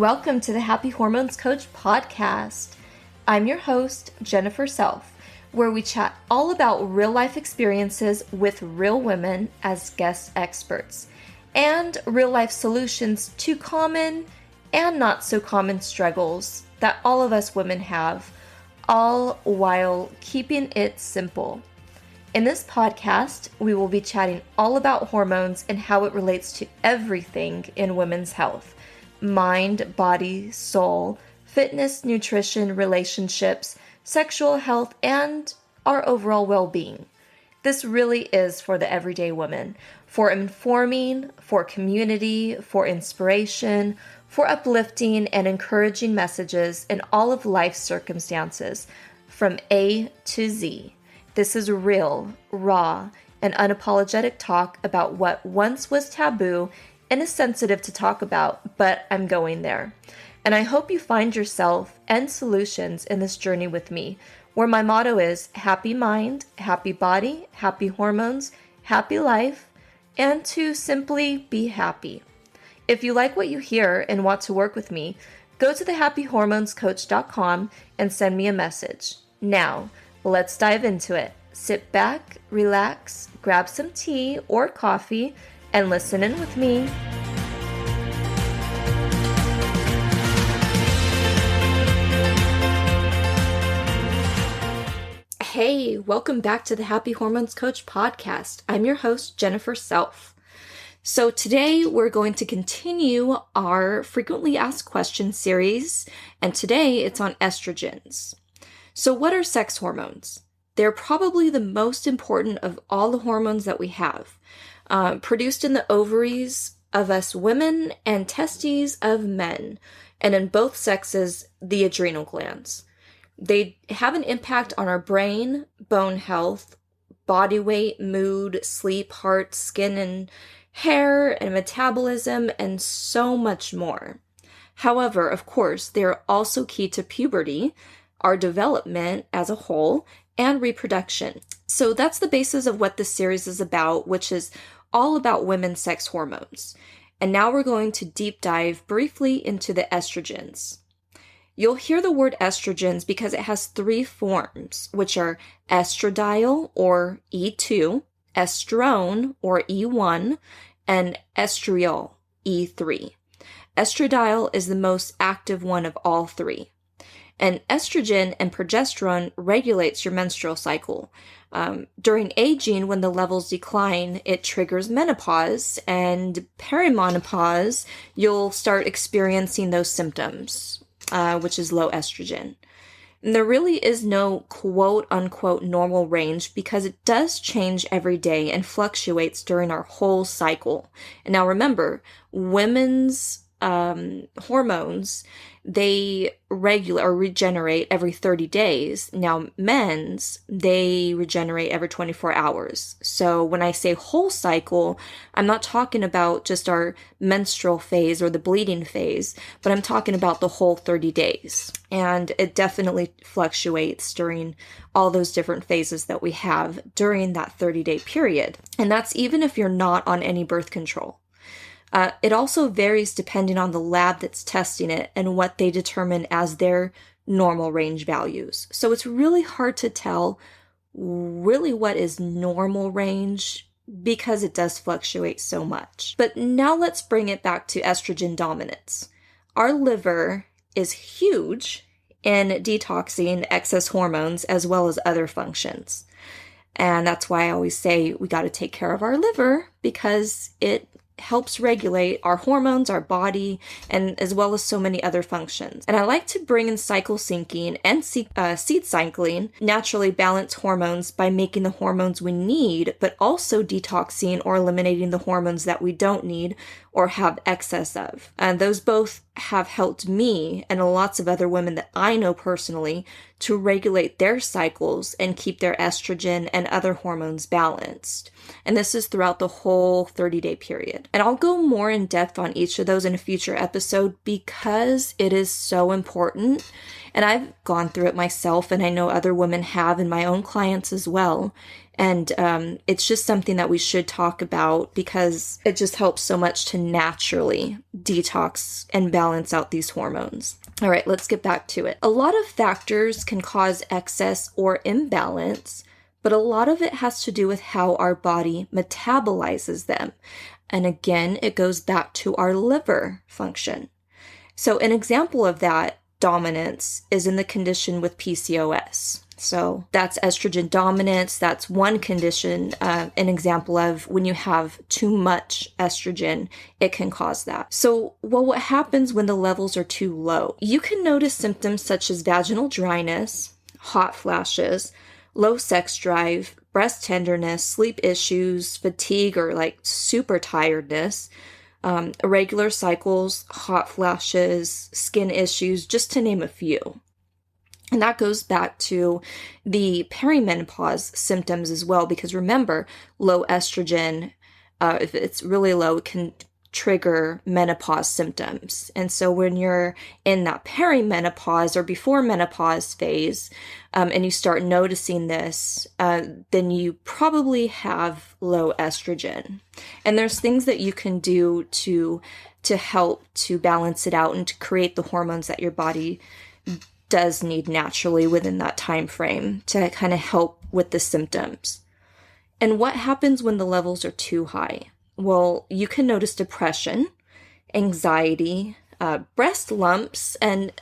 welcome to the Happy Hormones Coach podcast. I'm your host, Jennifer Self, where we chat all about real-life experiences with real women as guest experts, and real-life solutions to common and not so common struggles that all of us women have, all while keeping it simple. In this podcast, we will be chatting all about hormones and how it relates to everything in women's health: mind, body, soul, fitness, nutrition, relationships, sexual health, and our overall well-being. This really is for the everyday woman, for informing, for community, for inspiration, for uplifting and encouraging messages in all of life's circumstances, from A to Z. This is real, raw, and unapologetic talk about what once was taboo and is sensitive to talk about, but I'm going there. And I hope you find yourself and solutions in this journey with me, where my motto is happy mind, happy body, happy hormones, happy life, and to simply be happy. If you like what you hear and want to work with me, go to thehappyhormonescoach.com and send me a message. Now, let's dive into it. Sit back, relax, grab some tea or coffee, and listen in with me. Hey, welcome back to the Happy Hormones Coach podcast. I'm your host, Jennifer Self. So today we're going to continue our frequently asked questions series, and today it's on estrogens. So what are sex hormones? They're probably the most important of all the hormones that we have, produced in the ovaries of us women and testes of men, and in both sexes, the adrenal glands. They have an impact on our brain, bone health, body weight, mood, sleep, heart, skin and hair, and metabolism, and so much more. However, of course, they are also key to puberty, our development as a whole, and reproduction. So that's the basis of what this series is about, which is all about women's sex hormones. And now we're going to deep dive briefly into the estrogens. You'll hear the word estrogens because it has three forms, which are estradiol, or E2, estrone, or E1, and estriol, E3. Estradiol is the most active one of all three. And estrogen and progesterone regulates your menstrual cycle. During aging, when the levels decline, it triggers menopause, and perimenopause, you'll start experiencing those symptoms, which is low estrogen. And there really is no quote-unquote normal range because it does change every day and fluctuates during our whole cycle. And now remember, women's hormones, they regenerate every 30 days. Now men's, they regenerate every 24 hours. So when I say whole cycle, I'm not talking about just our menstrual phase or the bleeding phase, but I'm talking about the whole 30 days. And it definitely fluctuates during all those different phases that we have during that 30-day period. And that's even if you're not on any birth control. It also varies depending on the lab that's testing it and what they determine as their normal range values. So it's really hard to tell really what is normal range because it does fluctuate so much. But now let's bring it back to estrogen dominance. Our liver is huge in detoxing excess hormones as well as other functions. And that's why I always say we got to take care of our liver because it helps regulate our hormones, our body, and as well as so many other functions. And I like to bring in cycle syncing and seed cycling, naturally balance hormones by making the hormones we need, but also detoxing or eliminating the hormones that we don't need or have excess of. And those both have helped me and lots of other women that I know personally to regulate their cycles and keep their estrogen and other hormones balanced. And this is throughout the whole 30-day period. And I'll go more in depth on each of those in a future episode because it is so important. And I've gone through it myself, and I know other women have, and my own clients as well. And it's just something that we should talk about because it just helps so much to naturally detox and balance out these hormones. All right, let's get back to it. A lot of factors can cause excess or imbalance, but a lot of it has to do with how our body metabolizes them. And again, it goes back to our liver function. So an example of that dominance is in the condition with PCOS. So that's estrogen dominance. That's one condition, an example of when you have too much estrogen, it can cause that. So, what happens when the levels are too low? You can notice symptoms such as vaginal dryness, hot flashes, low sex drive, breast tenderness, sleep issues, fatigue or like super tiredness, irregular cycles, hot flashes, skin issues, just to name a few. And that goes back to the perimenopause symptoms as well, because remember, low estrogen, if it's really low, it can trigger menopause symptoms. And so when you're in that perimenopause or before menopause phase, and you start noticing this, then you probably have low estrogen. And there's things that you can do to help to balance it out and to create the hormones that your body does need naturally within that time frame to kind of help with the symptoms. And what happens when the levels are too high? Well, you can notice depression, anxiety, breast lumps, and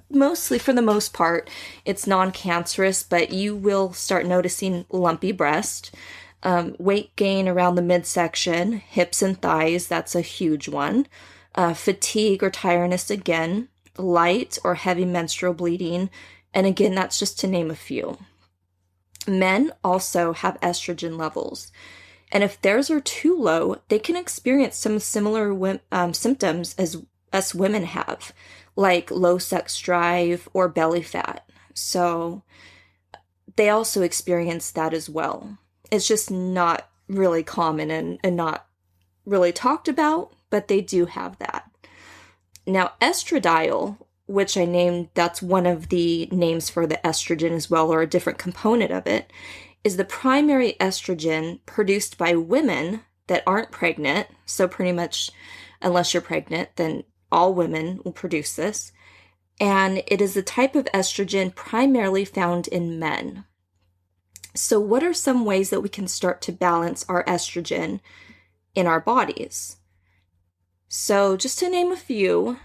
mostly, for the most part, it's non-cancerous, but you will start noticing lumpy breast, weight gain around the midsection, hips and thighs, that's a huge one, fatigue or tiredness again, light or heavy menstrual bleeding, and again, that's just to name a few. Men also have estrogen levels, and if theirs are too low, they can experience some similar symptoms as us women have, like low sex drive or belly fat. So they also experience that as well. It's just not really common and not really talked about, but they do have that. Now, estradiol, which I named, that's one of the names for the estrogen as well, or a different component of it, is the primary estrogen produced by women that aren't pregnant. So pretty much, unless you're pregnant, then all women will produce this. And it is a type of estrogen primarily found in men. So what are some ways that we can start to balance our estrogen in our bodies? So just to name a few,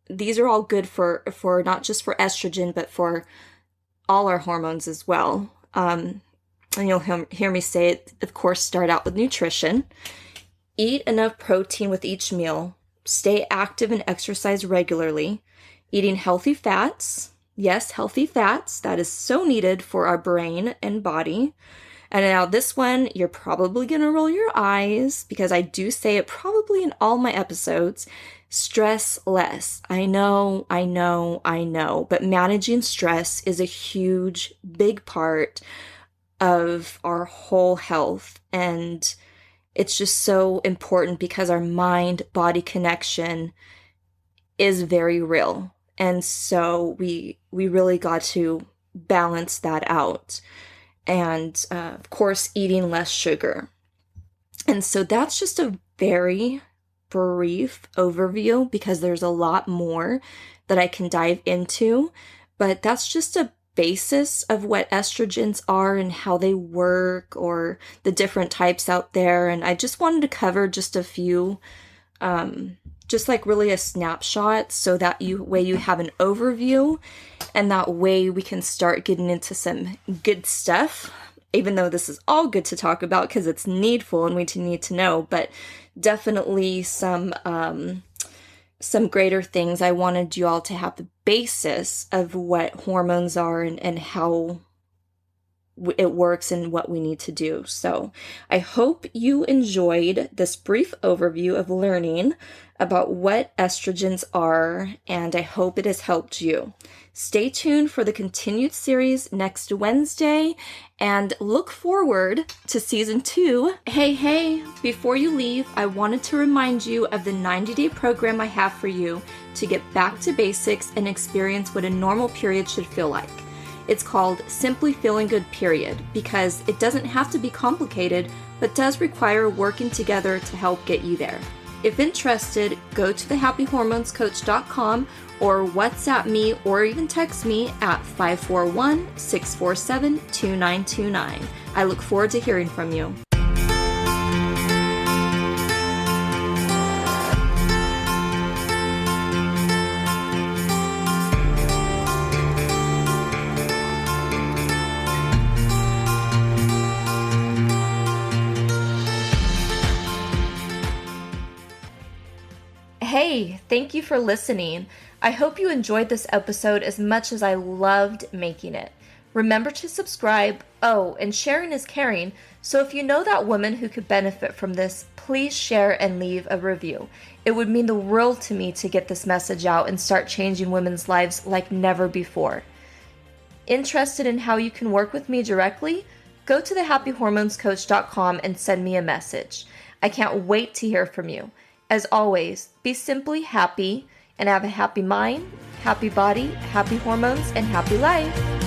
these are all good for not just for estrogen, but for all our hormones as well. And you'll hear me say it, of course, start out with nutrition. Eat enough protein with each meal. Stay active and exercise regularly. Eating healthy fats. Yes, healthy fats. That is so needed for our brain and body. And now this one, you're probably going to roll your eyes because I do say it probably in all my episodes. Stress less. I know. But managing stress is a huge, big part of our whole health. And it's just so important because our mind-body connection is very real. And so we really got to balance that out. And of course, eating less sugar. And so that's just a very brief overview because there's a lot more that I can dive into, but that's just a basis of what estrogens are and how they work or the different types out there. And I just wanted to cover just a few, just like really a snapshot so that you have an overview, and that way we can start getting into some good stuff, even though this is all good to talk about because it's needful and we need to know, but definitely some greater things. I wanted you all to have the basis of what hormones are and how it works and what we need to do. So I hope you enjoyed this brief overview of learning about what estrogens are, and I hope it has helped you. Stay tuned for the continued series next Wednesday, and look forward to season 2. Hey, before you leave, I wanted to remind you of the 90-day program I have for you to get back to basics and experience what a normal period should feel like. It's called Simply Feeling Good Period because it doesn't have to be complicated, but does require working together to help get you there. If interested, go to thehappyhormonescoach.com or WhatsApp me or even text me at 541-647-2929. I look forward to hearing from you. Hey, thank you for listening. I hope you enjoyed this episode as much as I loved making it. Remember to subscribe. Oh, and sharing is caring. So if you know that woman who could benefit from this, please share and leave a review. It would mean the world to me to get this message out and start changing women's lives like never before. Interested in how you can work with me directly? Go to thehappyhormonescoach.com and send me a message. I can't wait to hear from you. As always, be simply happy and have a happy mind, happy body, happy hormones, and happy life.